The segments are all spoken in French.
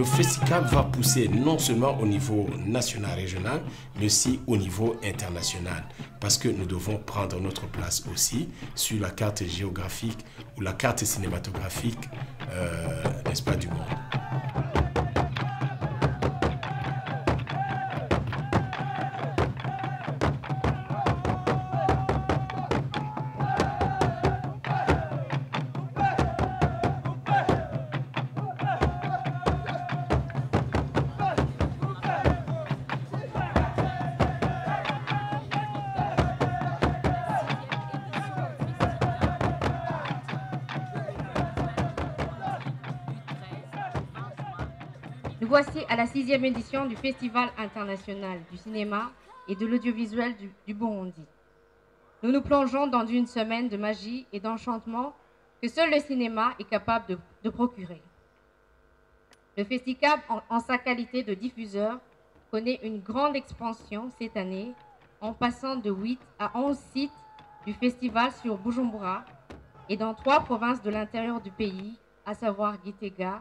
le festival va pousser non seulement au niveau national, régional, mais aussi au niveau international. Parce que nous devons prendre notre place aussi sur la carte géographique ou la carte cinématographique, n'est-ce pas, du monde. Nous voici à la 6e édition du Festival international du cinéma et de l'audiovisuel du Burundi. Nous nous plongeons dans une semaine de magie et d'enchantement que seul le cinéma est capable de procurer. Le Festicab, en sa qualité de diffuseur, connaît une grande expansion cette année, en passant de 8 à 11 sites du festival sur Bujumbura et dans 3 provinces de l'intérieur du pays, à savoir Gitega,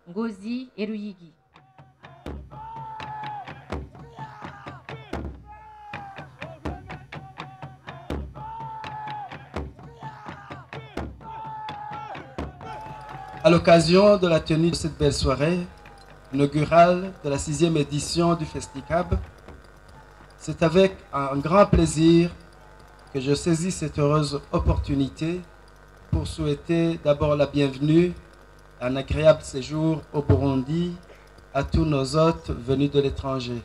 Ngozi et Ruyigi. À l'occasion de la tenue de cette belle soirée inaugurale de la 6e édition du Festicab, c'est avec un grand plaisir que je saisis cette heureuse opportunité pour souhaiter d'abord la bienvenue, un agréable séjour au Burundi à tous nos hôtes venus de l'étranger.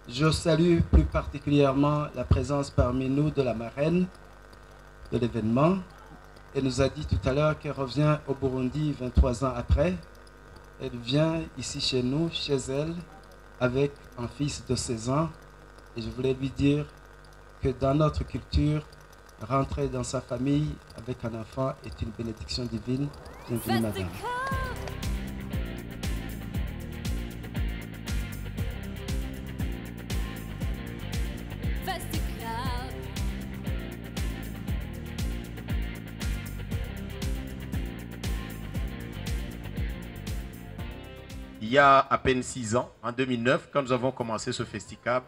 Je salue plus particulièrement la présence parmi nous de la marraine de l'événement. Elle nous a dit tout à l'heure qu'elle revient au Burundi 23 ans après. Elle vient ici chez nous, chez elle, avec un fils de 16 ans. Et je voulais lui dire que dans notre culture, rentrer dans sa famille avec un enfant est une bénédiction divine. Bienvenue, madame. Il y a à peine 6 ans, en 2009, quand nous avons commencé ce Festicab,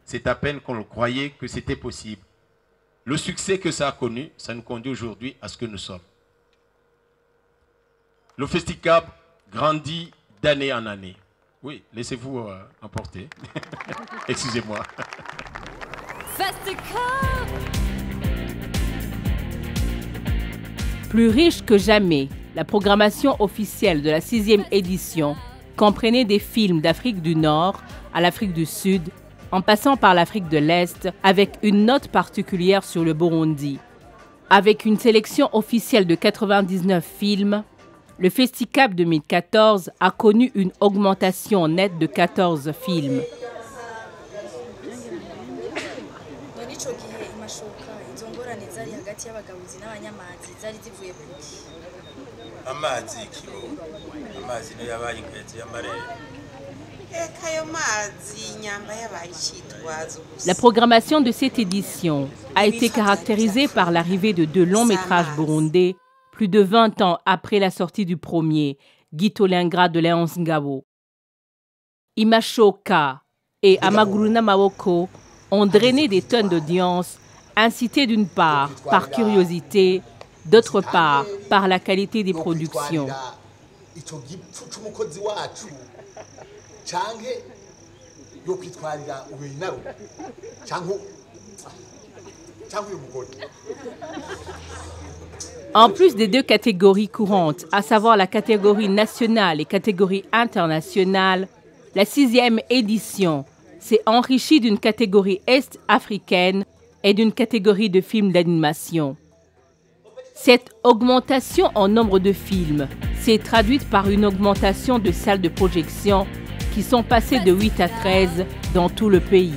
c'est à peine qu'on le croyait que c'était possible. Le succès que ça a connu, ça nous conduit aujourd'hui à ce que nous sommes. Le Festicab grandit d'année en année. Oui, laissez-vous emporter. Excusez-moi. Plus riche que jamais, la programmation officielle de la 6e édition comprenait des films d'Afrique du Nord à l'Afrique du Sud, en passant par l'Afrique de l'Est, avec une note particulière sur le Burundi. Avec une sélection officielle de 99 films, le Festicab 2014 a connu une augmentation nette de 14 films. La programmation de cette édition a été caractérisée par l'arrivée de 2 longs métrages burundais, plus de 20 ans après la sortie du premier, Gitolengra de Léonce Ngabo. Imashoka et Amaguru Namawoko ont drainé des tonnes d'audience, incitées d'une part par curiosité, d'autre part par la qualité des productions. En plus des 2 catégories courantes, à savoir la catégorie nationale et catégorie internationale, la 6e édition s'est enrichie d'une catégorie est-africaine et d'une catégorie de films d'animation. Cette augmentation en nombre de films s'est traduite par une augmentation de salles de projection qui sont passées de 8 à 13 dans tout le pays.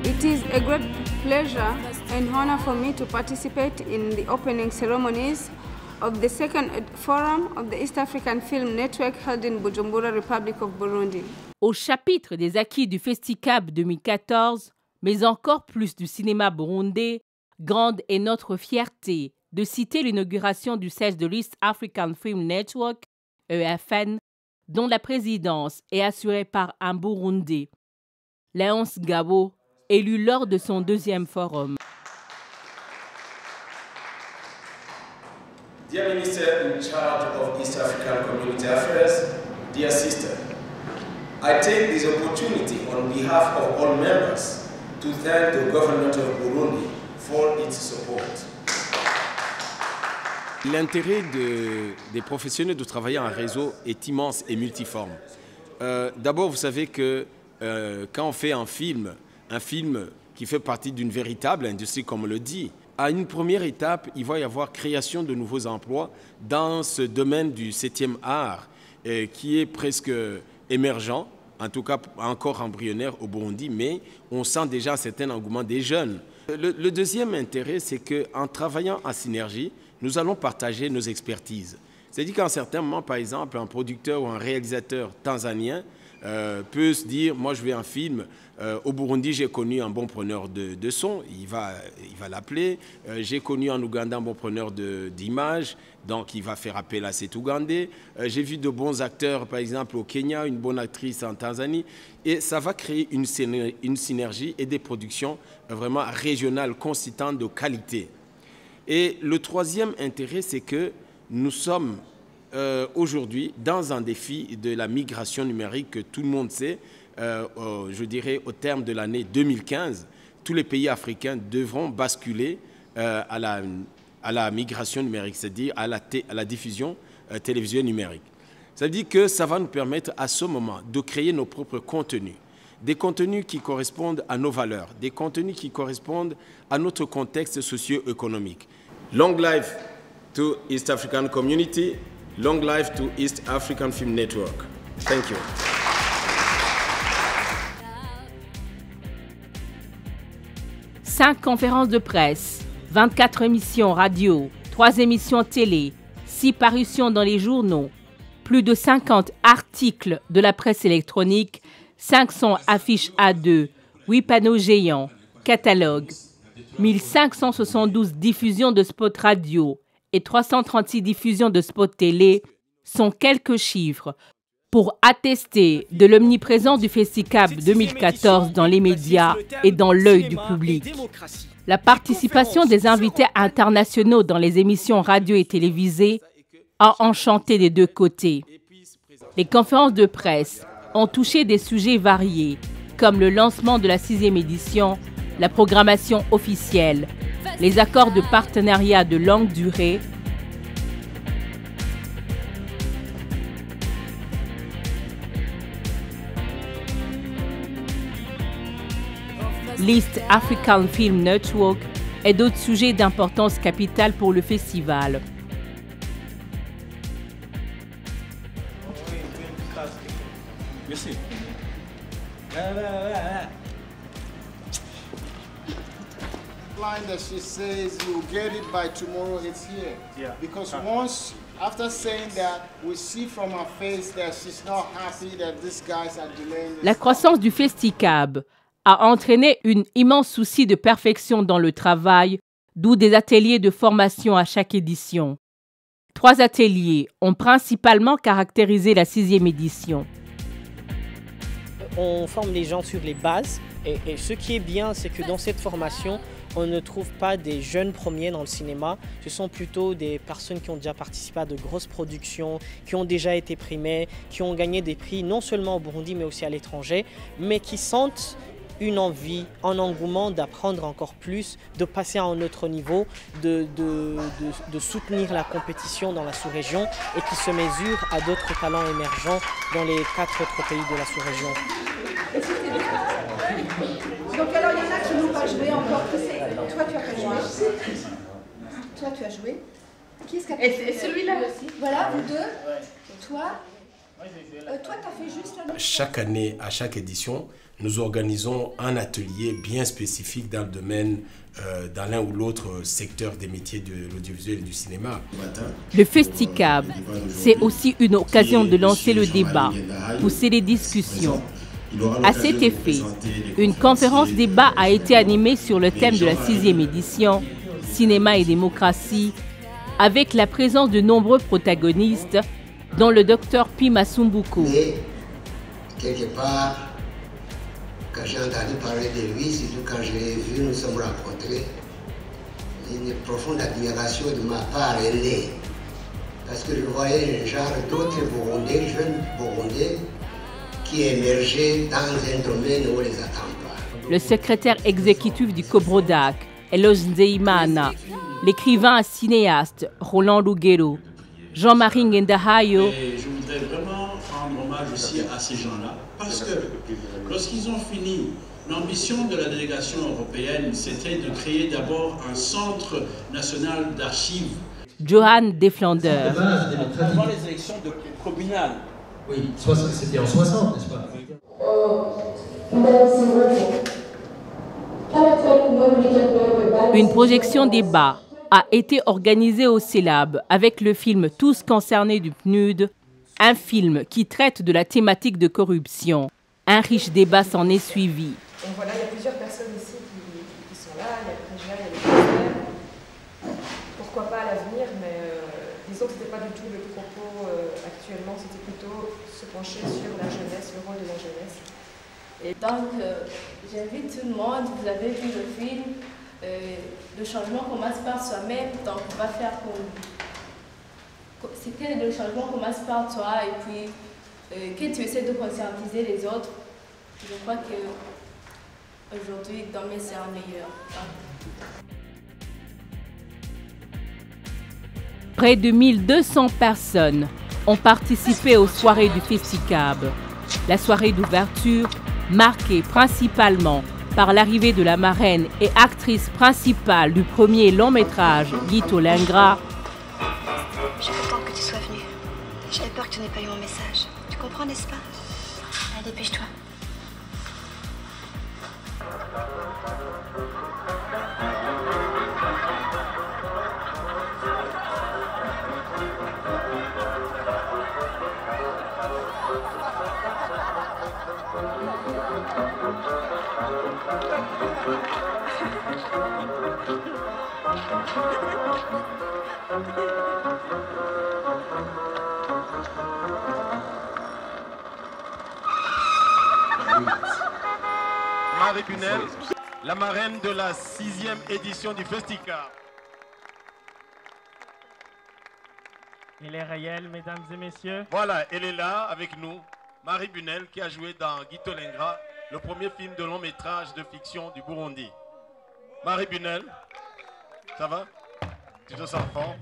It is a great pleasure and honor for me to participate in the opening ceremonies of the second forum of the East African Film Network held in Bujumbura, Republic of Burundi. Au chapitre des acquis du Festicab 2014, mais encore plus du cinéma burundais, Grande est notre fierté de citer l'inauguration du siège de l'East African Film Network, EAFN, dont la présidence est assurée par un Burundais, Léonce Gabo, élu lors de son 2e forum. Dear Minister in charge of East African Community Affairs, dear sister, I take this opportunity on behalf of all members to thank the government of Burundi for its support. L'intérêt des professionnels de travailler en réseau est immense et multiforme. D'abord, vous savez que quand on fait un film qui fait partie d'une véritable industrie, comme on le dit, à une première étape, il va y avoir création de nouveaux emplois dans ce domaine du 7e art qui est presque émergent, en tout cas encore embryonnaire au Burundi, mais on sent déjà un certain engouement des jeunes. Le deuxième intérêt, c'est qu'en travaillant en synergie, nous allons partager nos expertises. C'est-à-dire qu'à un certain moment, par exemple, un producteur ou un réalisateur tanzanien peut se dire, moi je veux un film, au Burundi j'ai connu un bon preneur de son, il va l'appeler, j'ai connu en Ouganda un bon preneur d'images, donc il va faire appel à cet Ougandais, j'ai vu de bons acteurs par exemple au Kenya, une bonne actrice en Tanzanie, et ça va créer une synergie et des productions vraiment régionales consistantes de qualité. Et le troisième intérêt, c'est que nous sommes aujourd'hui dans un défi de la migration numérique que tout le monde sait. Je dirais au terme de l'année 2015, tous les pays africains devront basculer à la migration numérique, c'est-à-dire à la diffusion télévisuelle numérique. Ça veut dire que ça va nous permettre à ce moment de créer nos propres contenus. Des contenus qui correspondent à nos valeurs, des contenus qui correspondent à notre contexte socio-économique. Long life to East African Community, long life to East African Film Network. Thank you. Cinq conférences de presse, 24 émissions radio, 3 émissions télé, 6 parutions dans les journaux, plus de 50 articles de la presse électronique, 500 affiches A2, 8 panneaux géants, catalogues, 1572 diffusions de spots radio et 336 diffusions de spots télé sont quelques chiffres pour attester de l'omniprésence du FestiCab 2014 dans les médias et dans l'œil du public. La participation des invités internationaux dans les émissions radio et télévisées a enchanté des deux côtés. Les conférences de presse ont touché des sujets variés, comme le lancement de la 6e édition, la programmation officielle, les accords de partenariat de longue durée, l'East African Film Network et d'autres sujets d'importance capitale pour le festival. Merci. Line that she says you'll get it by tomorrow, it's here. Yeah. Because once, after saying that, we see from her face that she's not happy that these guys are delaying. La croissance du FestiCab a entraîné un immense souci de perfection dans le travail, d'où des ateliers de formation à chaque édition. 3 ateliers ont principalement caractérisé la 6e édition. On forme les gens sur les bases et ce qui est bien, c'est que dans cette formation, on ne trouve pas des jeunes premiers dans le cinéma. Ce sont plutôt des personnes qui ont déjà participé à de grosses productions, qui ont déjà été primées, qui ont gagné des prix non seulement au Burundi mais aussi à l'étranger, mais qui sentent une envie, un engouement d'apprendre encore plus, de passer à un autre niveau, de soutenir la compétition dans la sous-région et qui se mesurent à d'autres talents émergents dans les 4 autres pays de la sous-région. Donc alors il y en a qui n'ont pas joué encore. Toi tu as pas joué. Toi tu as joué. Qui est-ce qui a pas joué? Et celui-là aussi. Voilà, vous deux. Toi tu as fait juste un... Chaque année, à chaque édition, nous organisons un atelier bien spécifique dans le domaine, dans l'un ou l'autre secteur des métiers de l'audiovisuel et du cinéma. Le FestiCab, c'est aussi une occasion de lancer le débat, pousser les discussions. À cet effet, une conférence débat a été animée sur le thème de la 6e édition cinéma et démocratie, avec la présence de nombreux protagonistes, dont le docteur Pima Sumbuko. Mais, quelque part, quand j'ai entendu parler de lui, surtout quand je l'ai vu, nous sommes rencontrés, une profonde admiration de ma part est née. Parce que je voyais un genre d'autres Burundais, jeunes Burundais, qui émergeaient dans un domaine où on les attend pas. Le secrétaire exécutif du Cobrodac, Elos Nzeimana, l'écrivain et cinéaste Roland Lugero, Jean-Marie Ngendahayo. Et je voudrais vraiment rendre hommage aussi à ces gens-là, parce que lorsqu'ils ont fini, l'ambition de la délégation européenne, c'était de créer d'abord un centre national d'archives. Johan Deflandeur. Avant les élections communales. Oui, c'était en 60, n'est-ce pas? Une projection débat a été organisée au CELAB avec le film Tous concernés du PNUD, un film qui traite de la thématique de corruption. Un riche débat s'en est suivi. Donc voilà, il y a plusieurs personnes ici qui sont là, il y a le président, il y a le ministère. Pourquoi pas à l'avenir, mais disons que ce n'était pas du tout le propos actuellement, c'était plutôt se pencher sur la jeunesse, le rôle de la jeunesse. Et donc, j'invite tout le monde, vous avez vu le film, le changement commence par soi-même, donc on va faire comme... C'est que le changement commence par toi et puis que tu essaies de conscientiser les autres. Je crois qu'aujourd'hui, demain, c'est un meilleur. Près de 1200 personnes ont participé aux soirées du FestiCab. La soirée d'ouverture, marquée principalement par l'arrivée de la marraine et actrice principale du premier long-métrage, Guito Lengra. Je suis contente que tu sois venue. J'avais peur que tu n'aies pas eu mon message. Tu comprends, n'est-ce pas? Allez, dépêche-toi. Marie Bunel, la marraine de la 6e édition du FestiCab. Elle est réelle, mesdames et messieurs. Voilà, elle est là avec nous, Marie Bunel, qui a joué dans Guito Lengra, le premier film de long métrage de fiction du Burundi. Marie Bunel, ça va? Tu te sens fort?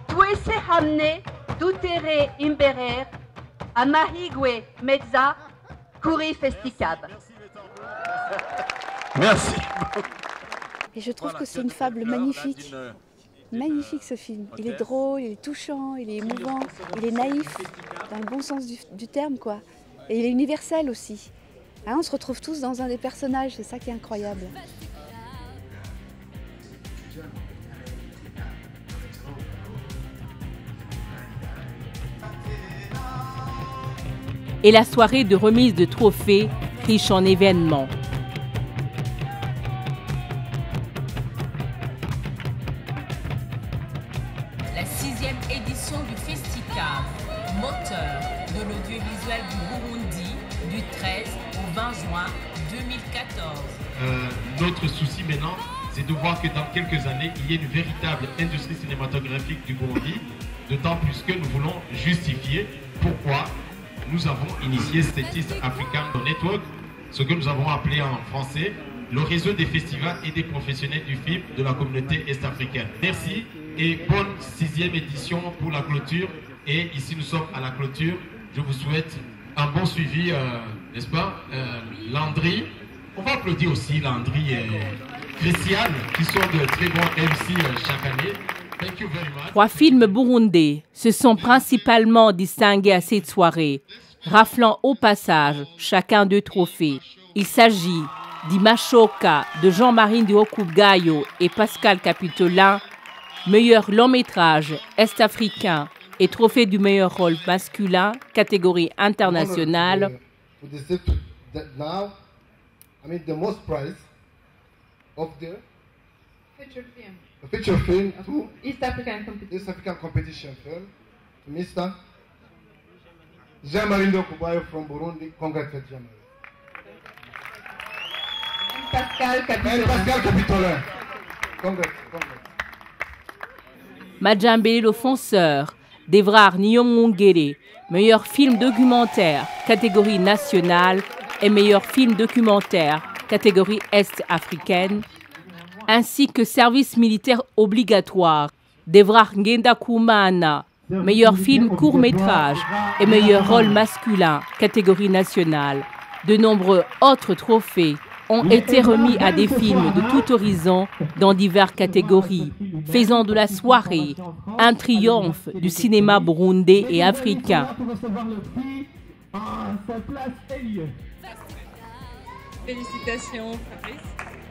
Tuese hamne dutere imberer amahigwe mezza kuri FestiCab. Merci. Et je trouve que c'est une fable magnifique. Magnifique ce film. Il est drôle, il est touchant, il est émouvant, il est naïf, dans le bon sens du terme, quoi. Et il est universel aussi. Hein, on se retrouve tous dans un des personnages, c'est ça qui est incroyable. Et la soirée de remise de trophées, riche en événements. La 6e édition du FestiCab, moteur de l'audiovisuel du Burundi, du 13 au 20 juin 2014. Notre souci maintenant, c'est de voir que dans quelques années, il y ait une véritable industrie cinématographique du Burundi, d'autant plus que nous voulons justifier pourquoi nous avons initié cet East African Network, ce que nous avons appelé en français le réseau des festivals et des professionnels du film de la communauté est-africaine. Merci et bonne 6e édition pour la clôture. Et ici nous sommes à la clôture. Je vous souhaite un bon suivi, n'est-ce pas, Landry. On va applaudir aussi Landry et Christiane qui sont de très bons MC chaque année. Thank you very much. 3 films burundais se sont principalement distingués à cette soirée, raflant au passage chacun 2 trophées. Il s'agit d'Imashoka de Jean-Marie Ndihokubwayo et Pascal Capitolin, meilleur long métrage est-africain et trophée du meilleur rôle masculin, catégorie internationale. now, I mean, the most prize of the feature film to East African competition film to Mr. Jean-Marie Ndokubayo from Burundi. Congratulations, Jean-Marie. Pascal Capitolin. Pascal Capitolin. Congrats. Majambele le fonceur, Devrar Nyongongere, meilleur film documentaire, catégorie nationale, et meilleur film documentaire, catégorie est-africaine, ainsi que service militaire obligatoire, Devrar Ngenda Koumana, meilleur film court-métrage et meilleur rôle masculin, catégorie nationale. De nombreux autres trophées ont été remis à des films de tout horizon dans diverses catégories, faisant de la soirée un triomphe du cinéma burundais et africain. Félicitations, Fabrice.